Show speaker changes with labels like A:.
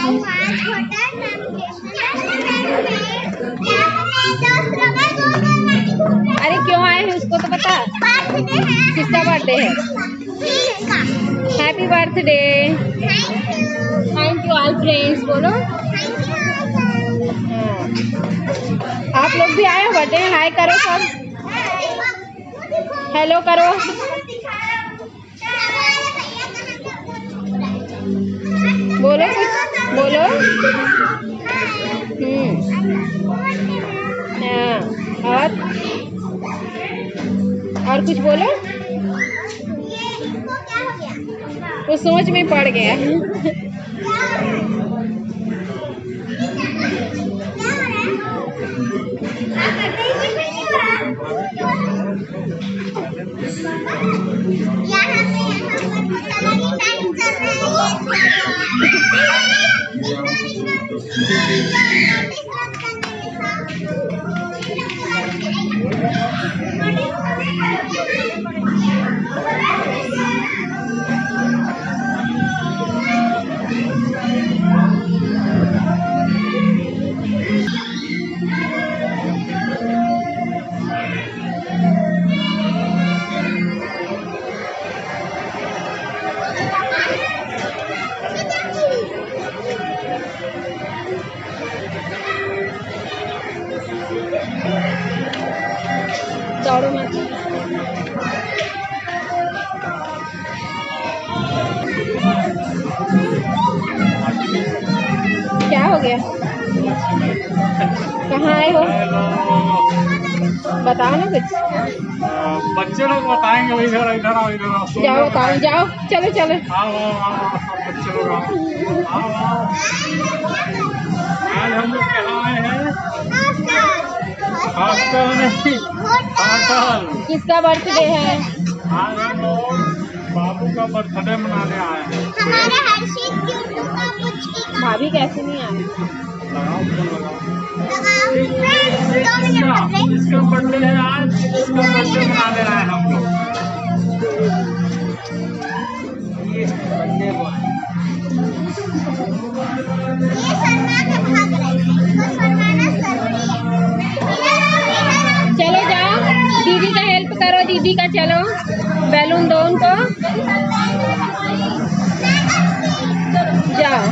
A: अरे क्यों आए हैं उसको तो पता। किसका बर्थडे है? Happy birthday. Thank you all friends बोलो। हाँ। आप लोग भी आए हो बर्थडे। हाय करो सब। हेलो करो। बोलो कुछ बोलो। हाँ और कुछ बोलो। वो सोच में पड़ गया। दौड़ो मत। क्या हो गया? कहाँ आए हो? बताओ ना कुछ।
B: बच्चे लोग बताएंगे। इधर इधर आओ इधर आओ।
A: जाओ बताओ जाओ। चलो चलो।
B: आओ आओ आओ सब बच्चे लोग आओ आओ आओ। आज हम लोग कहाँ आए हैं? हॉस्टल नहीं होटल।
A: किसका बर्थडे है?
B: आज हम लोग बाबू का बर्थडे मनाने आए हैं।
C: हमारे हर्षित क्यूटू का पुचकी का।
A: भाभी कैसे नहीं आई?
B: लगाओ फोन लगाओ।
C: इसका
B: बर्थडे है आज। इसका बर्थडे मनाने आए हम लोग। ये बर्थडे बॉय।
C: ये शर्मा के भाग रहे हैं। इसको शर्माना जरूरी है।
A: चलो जाओ दीदी का हेल्प करो। दीदी का चलो बैलून दो उनको। जाओ।